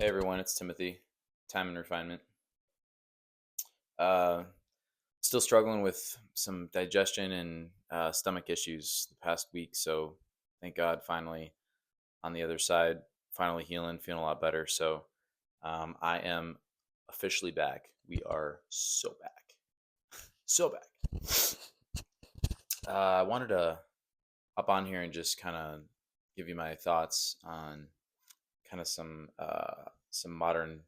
Hey everyone, it's Timothy. Time and refinement. Uh, Still struggling with some digestion and stomach issues the past week. So thank God, finally on the other side, finally healing, feeling a lot better. So I am officially back. We are so back, so back. I wanted to hop on here and just kind of give you my thoughts on kind of some modern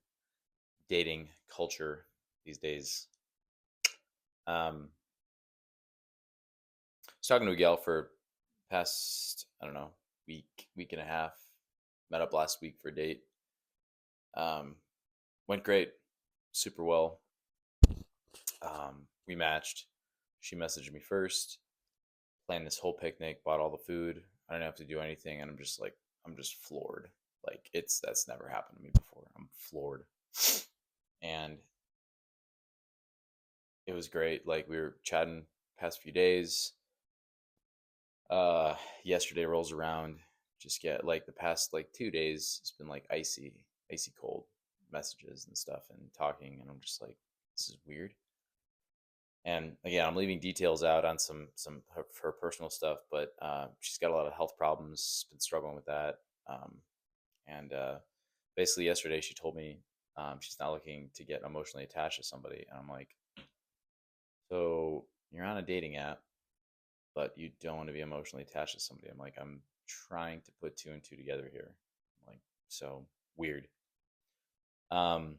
dating culture these days. Um, was talking to a gal for past, I don't know, week and a half. Met up last week for a date. Um, Went great, super well. We matched. She messaged me first, planned this whole picnic, bought all the food. I didn't have to do anything, and I'm just floored. Like that's never happened to me before. I'm floored, and it was great. Like we were chatting past few days. Uh, Yesterday rolls around, just get like the past like 2 days, it's been like icy cold messages and stuff and talking, and I'm just like, this is weird. And again, I'm leaving details out on some of her personal stuff, but she's got a lot of health problems, been struggling with that. Um, and Basically, yesterday she told me she's not looking to get emotionally attached to somebody, and I'm like, so you're on a dating app but you don't want to be emotionally attached to somebody. I'm like, I'm trying to put two and two together here. I'm like, so weird. Um,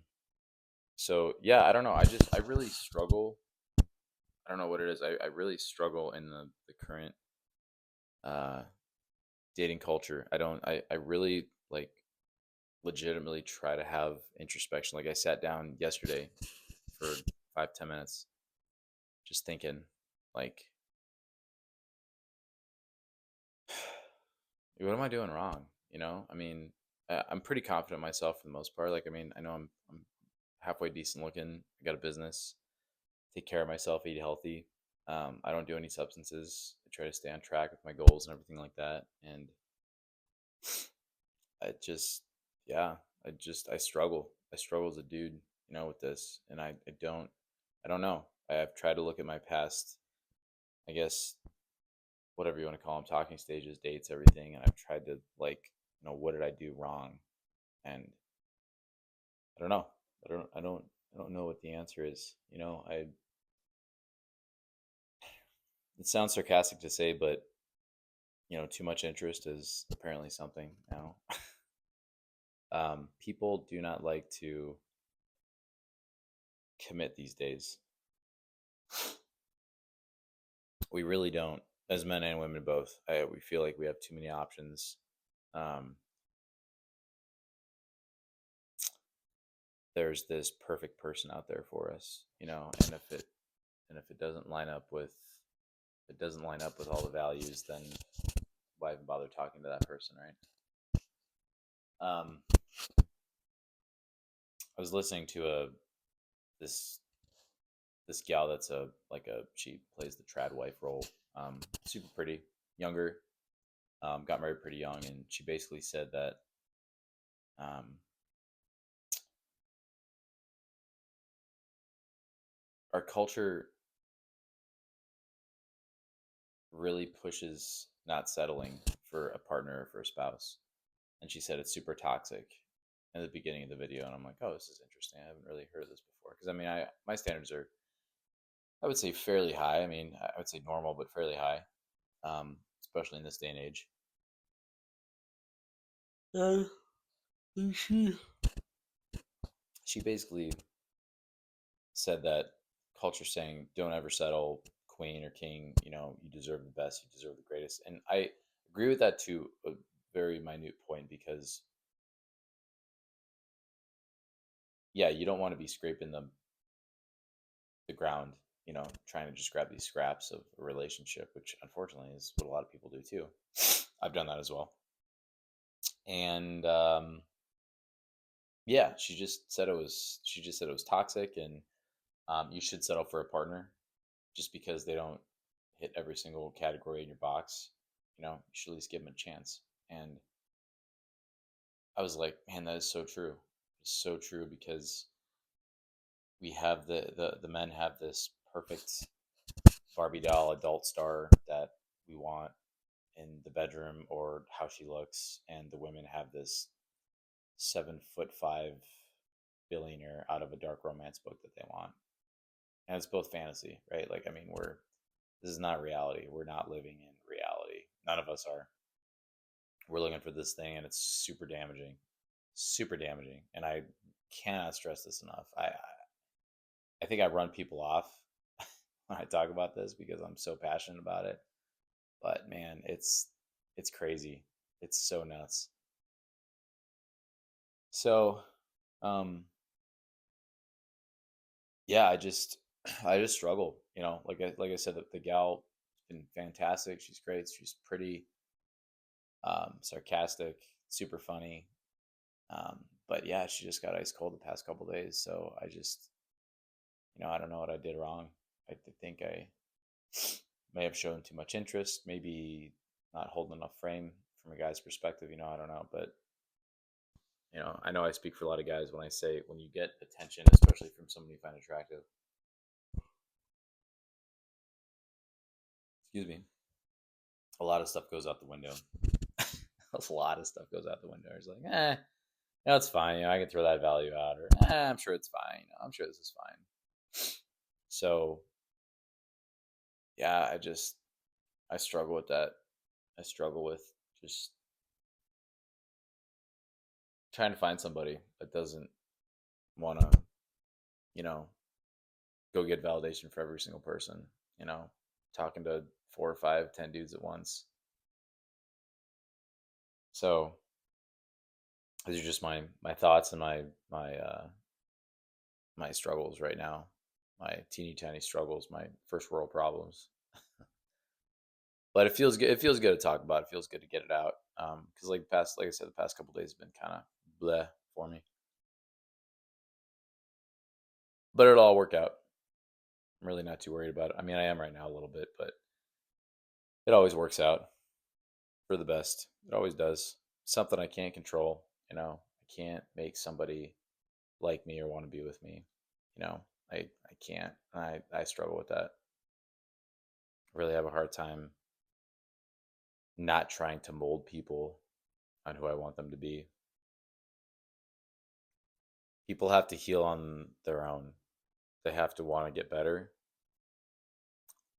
so yeah, I don't know. I really struggle. I don't know what it is. I really struggle in the current uh dating culture. I really like legitimately try to have introspection. Like I sat down yesterday for 5-10 minutes just thinking like what am I doing wrong? I mean, I'm pretty confident in myself for the most part. Like, I mean, I know I'm halfway decent looking. I got a business, take care of myself, eat healthy. I don't do any substances. I try to stay on track with my goals and everything like that. And I just, yeah, I struggle. I struggle as a dude, with this. And I don't know. I've tried to look at my past, I guess, whatever you want to call them, talking stages, dates, everything. And I've tried to like, what did I do wrong? And I don't know. I don't know what the answer is. It sounds sarcastic to say, but too much interest is apparently something now. People do not like to commit these days. We really don't, as men and women both. We feel like we have too many options. Um, there's this perfect person out there for us, and if it doesn't line up with all the values, then why even bother talking to that person, right? Um, I was listening to a this this gal that's she plays the trad wife role. Super pretty, younger, got married pretty young, and she basically said that um, our culture really pushes not settling for a partner or for a spouse, and she said it's super toxic in the beginning of the video, and I'm like, oh, this is interesting. I haven't really heard of this before because I mean, I my standards are, I would say, fairly high. I mean, I would say normal, but fairly high, especially in this day and age. Uh, she she basically said that culture saying don't ever settle, queen or king, you deserve the best, you deserve the greatest. And I agree with that to a very minute point because yeah, you don't want to be scraping the ground, trying to just grab these scraps of a relationship, which unfortunately is what a lot of people do too. I've done that as well. And yeah, she just said it was toxic, and you should settle for a partner just because they don't hit every single category in your box. You should at least give them a chance. And I was like, man, that is so true. is so true because we have the men have this perfect Barbie doll adult star that we want in the bedroom or how she looks, and the women have this 7'5" billionaire out of a dark romance book that they want, and it's both fantasy, right? Like, I mean, this is not reality. We're not living in reality. None of us are. We're looking for this thing, and it's super damaging. And I cannot stress this enough. I think I run people off when I talk about this because I'm so passionate about it. But man, it's crazy. It's so nuts. So, um, yeah, I just struggle. Like I said, the gal has been fantastic. She's great. She's pretty, sarcastic, super funny. But yeah, she just got ice cold the past couple days. So I don't know what I did wrong. Think I may have shown too much interest, maybe not holding enough frame from a guy's perspective. I don't know, but I know I speak for a lot of guys when I say when you get attention, especially from someone you find attractive. Excuse me. A lot of stuff goes out the window. A lot of stuff goes out the window. It's like, it's fine. I can throw that value out, or I'm sure it's fine. I'm sure this is fine. So yeah, I struggle with that. I struggle with just trying to find somebody that doesn't want to, you know, go get validation for every single person. You know, talking to 4 or 5, 10 dudes at once. So these are just my thoughts and my struggles right now, my teeny tiny struggles, my first world problems. But it feels good. It feels good to talk about. It feels good to get it out. Because like I said, the past couple days have been kind of bleh for me. But it'll all work out. I'm really not too worried about it. I mean, I am right now a little bit, but it always works out for the best. It always does. Something I can't control. I can't make somebody like me or want to be with me. You know, I can't. I struggle with that. I really have a hard time not trying to mold people on who I want them to be. People have to heal on their own. They have to want to get better.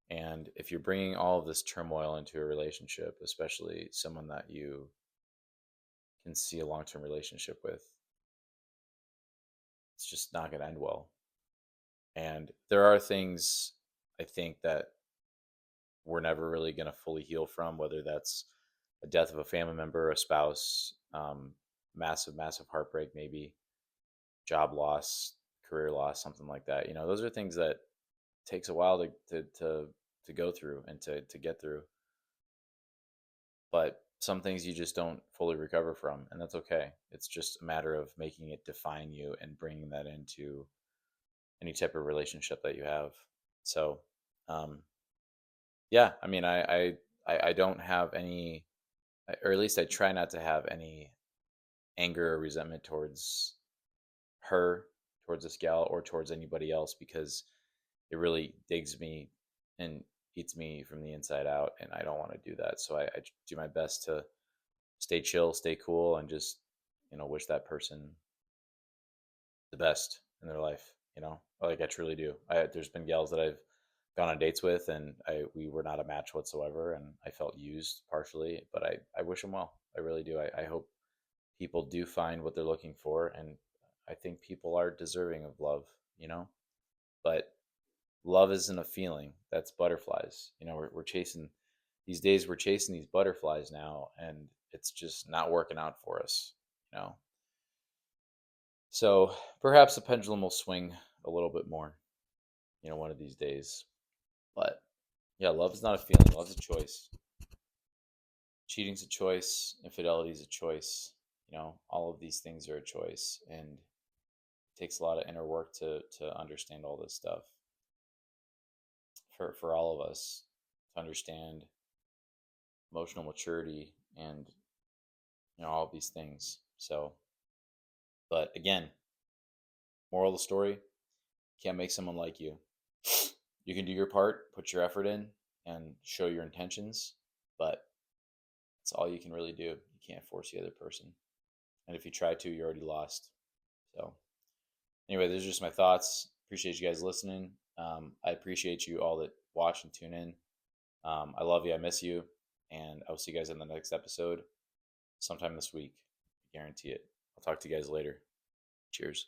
And if you're bringing all of this turmoil into a relationship, especially someone that you can see a long term relationship with, it's just not going to end well. And there are things I think that we're never really going to fully heal from, whether that's a death of a family member, a spouse, massive heartbreak, maybe job loss, career loss, something like that. Those are things that takes a while to go through and to get through. But some things you just don't fully recover from, and that's okay. It's just a matter of making it define you and bringing that into any type of relationship that you have. So, um, yeah, I mean, I don't have any, or at least I try not to have any anger or resentment towards her, towards this gal, or towards anybody else, because it really digs me and eats me from the inside out, and I don't want to do that. So I do my best to stay chill, stay cool, and just wish that person the best in their life. Like I truly do. There's been gals that I've gone on dates with, and we were not a match whatsoever, and I felt used partially. But I wish them well. I really do. I hope people do find what they're looking for, and I think people are deserving of love. But love isn't a feeling. That's butterflies. We're chasing these days. We're chasing these butterflies now, and it's just not working out for us. You know. So perhaps the pendulum will swing a little bit more. One of these days. But yeah, love is not a feeling. Love's a choice. Cheating's a choice. Infidelity is a choice. All of these things are a choice, and it takes a lot of inner work to understand all this stuff. For all of us to understand emotional maturity and all of these things. So, But again, moral of the story, can't make someone like you. You can do your part, put your effort in, and show your intentions, but that's all you can really do. You can't force the other person. And if you try to, you're already lost. So, anyway, those are just my thoughts. Appreciate you guys listening. I appreciate you all that watch and tune in. I love you. I miss you. And I will see you guys in the next episode sometime this week. I guarantee it. I'll talk to you guys later. Cheers.